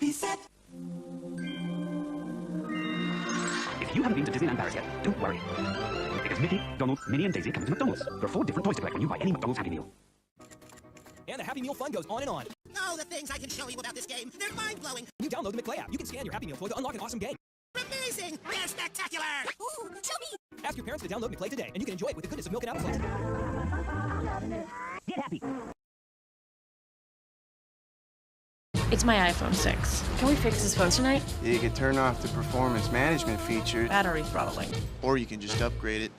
Happy Set. If you haven't been to Disneyland Paris yet, don't worry. Because Mickey, Donald, Minnie, and Daisy come to McDonald's. There are 4 different toys to collect when you buy any McDonald's Happy Meal. And the Happy Meal fun goes on and on. Oh, the things I can show you about this game. They're mind-blowing. When you download the McPlay app, you can scan your Happy Meal toy to unlock an awesome game. Amazing. They're spectacular. Ooh, show me. Ask your parents to download McPlay today, and you can enjoy it with the goodness of Milk and Apple Flakes. Get happy. It's my iPhone 6. Can we fix this phone tonight? You can turn off the performance management feature, Battery throttling. or you can just upgrade it.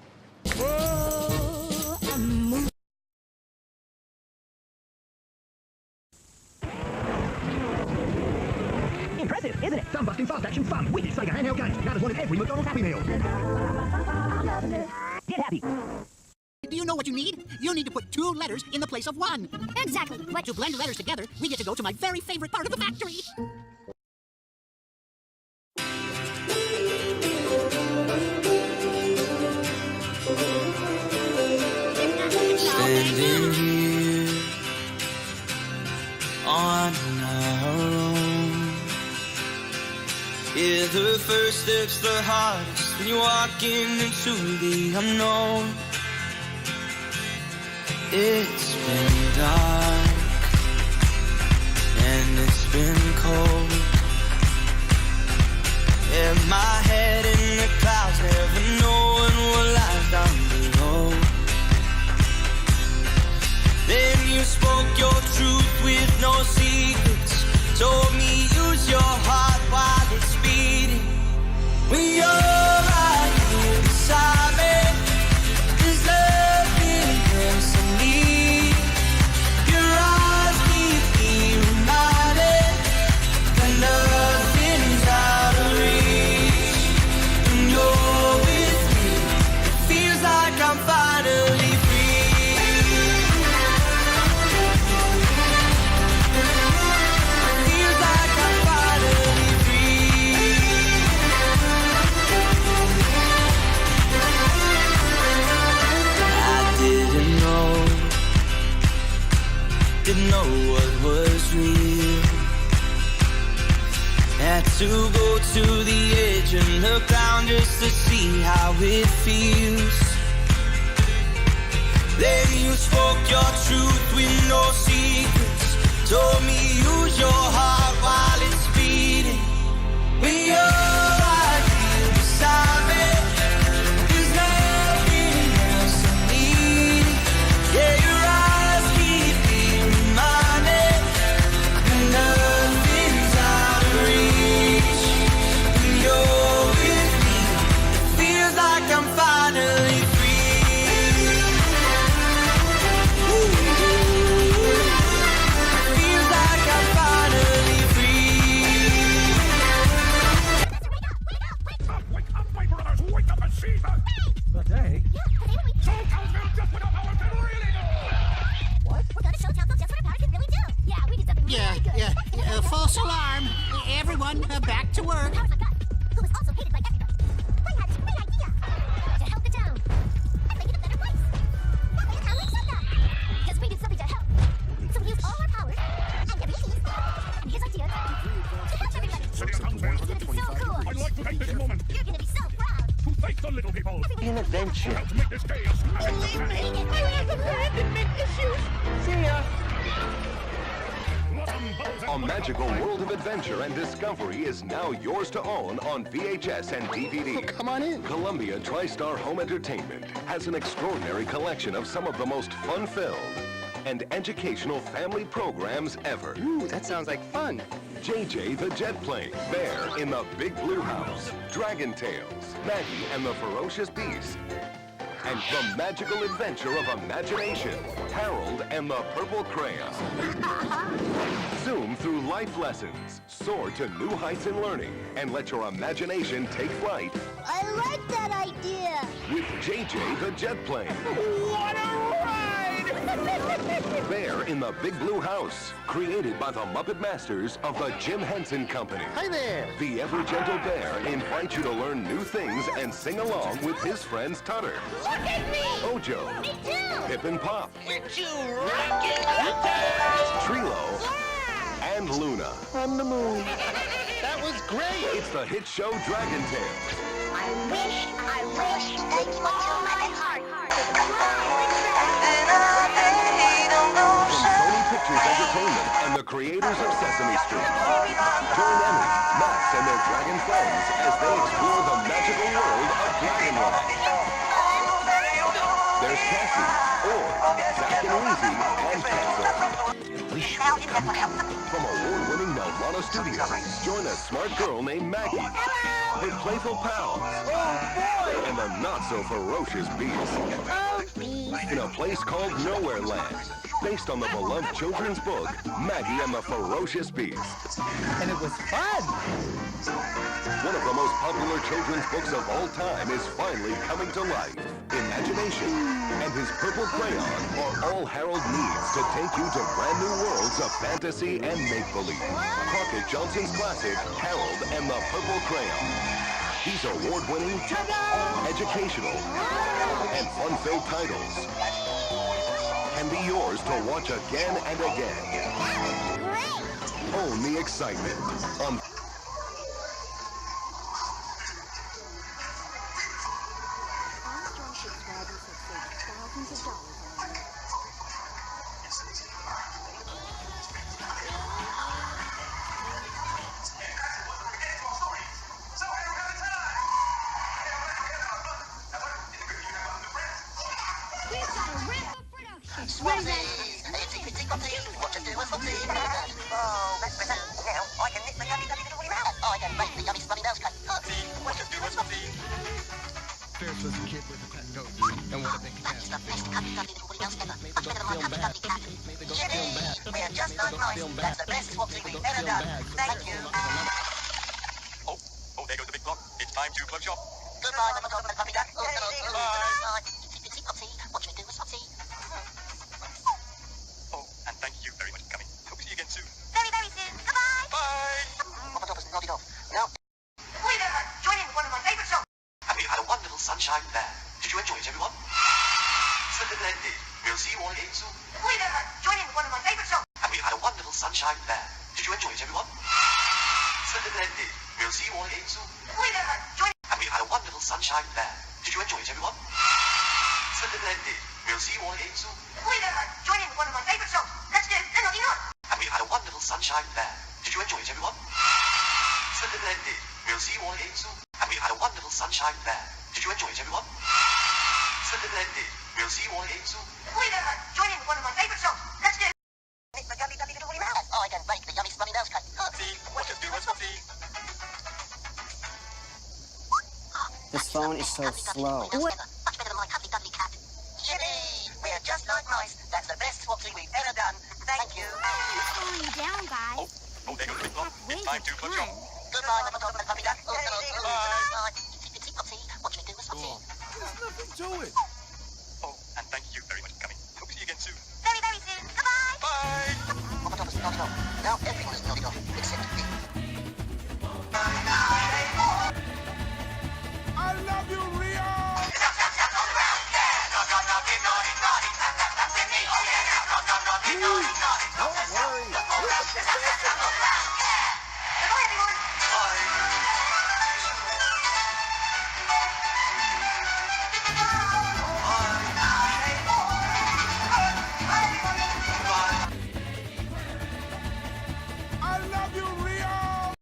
Impressive, isn't it? Some busting fast action fun. Wicked Sega handheld games. Now there's one in every McDonald's Happy Meal. Get happy. Do you know what you need? You need to put 2 letters in the place of 1. Exactly. But To blend letters together, we get to go to my very favorite part of the factory. Standing here on our own. Yeah, the first step's the hardest when you're walking into the unknown. It's been dark and it's been cold. Yeah, my head in the clouds, never knowing what lies down below. Then you spoke your truth with no secrets. Told me use your heart while it's beating. When you're right here beside me, there's nothing else I need. Your eyes keep me reminded that nothing's out of reach. When you're with me, it feels like I'm finally free. Feels like I'm finally free. I didn't know what was real. Had to go to the edge and look down just to see how it feels. Then you spoke your truth with no secrets. Told me use your heart while it's beating. When you're right here beside me, there's nothing else I need. Yeah, your eyes keep me reminded that nothing's out of reach. When you're with me, it feels like I'm finally free. Feels like I'm finally free. Wake up, my brothers! Wake up and see the... But hey. Show Townsville just what our power can really do! What? We're gonna show Townsville just what our power can really do. Yeah, we did something really good. False alarm. Everyone, back to work. Powers like us, who was also hated by everybody. We had this great idea to help the town and make it a better place. That way the town wakes up now. Because we did something to help. So we used all our powers and everything. And his idea to help everybody. It's gonna be so cool. I'd like to take this moment You're gonna be so proud. to thank the little people An adventure. who helped make this day as magic as See ya. A magical world of adventure and discovery is now yours to own on VHS and DVD. Come on in. Columbia TriStar Home Entertainment has an extraordinary collection of some of the most fun-filled and educational family programs ever. Ooh, that sounds like fun. JJ the Jet Plane, Bear in the Big Blue House, Dragon Tales, Maggie and the Ferocious Beast, and the magical adventure of imagination, Harold and the Purple Crayon. Zoom through life lessons, soar to new heights in learning, and let your imagination take flight I like that idea. with JJ the Jet Plane. What a ride! Bear in the Big Blue House, created by the Muppet Masters of the Jim Henson Company. Hi there. The Ever Gentle Bear invites you to learn new things and sing along with his friends Tutter, Look at me. Ojo, Me too. Pip and Pop, We're two rockin' Trilo, and Luna. On the moon. That was great. It's the hit show Dragon Tales. I wish that you would tell my heart. From Sony Pictures Entertainment and the creators of Sesame Street. Join Emmy, Max, and their dragon friends as they explore the magical world of Dragonland. There's Cassie, Ord, Zack and Weezy, and Pencil. From award-winning Nelvana Studios, join a smart girl named Maggie, her playful pals, and the not-so-ferocious Beast. In a place called Nowhere Land, based on the beloved children's book, Maggie and the Ferocious Beast. And it was fun. One of the most popular children's books of all time is finally coming to life. Imagination and his purple crayon are all Harold needs to take you to brand new worlds of fantasy and make-believe. Crockett Johnson's classic, Harold and the Purple Crayon. These award-winning, educational, and fun-filled titles can be yours to watch again and again. Own the excitement on Armstrong subscribers have saved thousands of dollars on it. We've got a rip of production. What to do with Foxy? Oh, let's present. Now, I can knit the yummy little round. I can make the yummy slummy mouse cake. Foxy, what to do with Foxy? Fierce was a kid with a pet goat. And what a big That's the best cuddly little woolly mouse ever. Made the goat feel bad. Made the goat feel bad. We're just like mice. That's the best Foxy we've ever done. Thank you. Oh, there goes the big clock. It's time to close shop. Goodbye, Mama Dog and Puppy Duck. Bye. Foxy, what should we do with Foxy? Oh, and thank you very much for coming. Hope to see you again soon. Very, very soon. Goodbye. Bye. Mama Dog has nodded off. Now, Wait a minute. Join in with one of my favorite songs. have we had a wonderful sunshine there? Did you enjoy it, everyone? Splendid. We'll see you all again soon. Wait a minute. Join in with one of my favorite songs. Have we had a wonderful sunshine there? Did you enjoy it, everyone? Splendid. We'll see you all again soon. Wait a minute. Join. Have we had a wonderful sunshine there? Did you enjoy it, everyone? Splendid. We'll see you all again soon. Wait a minute. Join in with one of my favorite songs. Let's do the Naughty Knot. Have we had a wonderful sunshine there? Did you enjoy it, everyone? Splendid. We'll see you all again soon. Have we had a wonderful sunshine there? Did you enjoy it, everyone? Splendid. We'll see you all again soon. Wait a minute. Join in with one of my favorite songs. Let's do. Knit the yummy little woolly mouse. I can make the yummy slummy mouse cake. Foxy, what to do with Foxy? This phone is so slow. Much better than my cuddly cuddly cat. Yippee! We're just like mice. That's the best Foxy we've ever done. Thank you. Slowing you down, guys. Oh, there goes the big clock. It's time to close shop. Goodbye, Mama Dog and Puppy Duck. Bye. Foxy, what should we do with Foxy? There's nothing to it. Oh, and thank you very much for coming. Hope to see you again soon. Very, very soon. Goodbye. Bye. Mama Dog has nodded off. Now everyone is nodded off.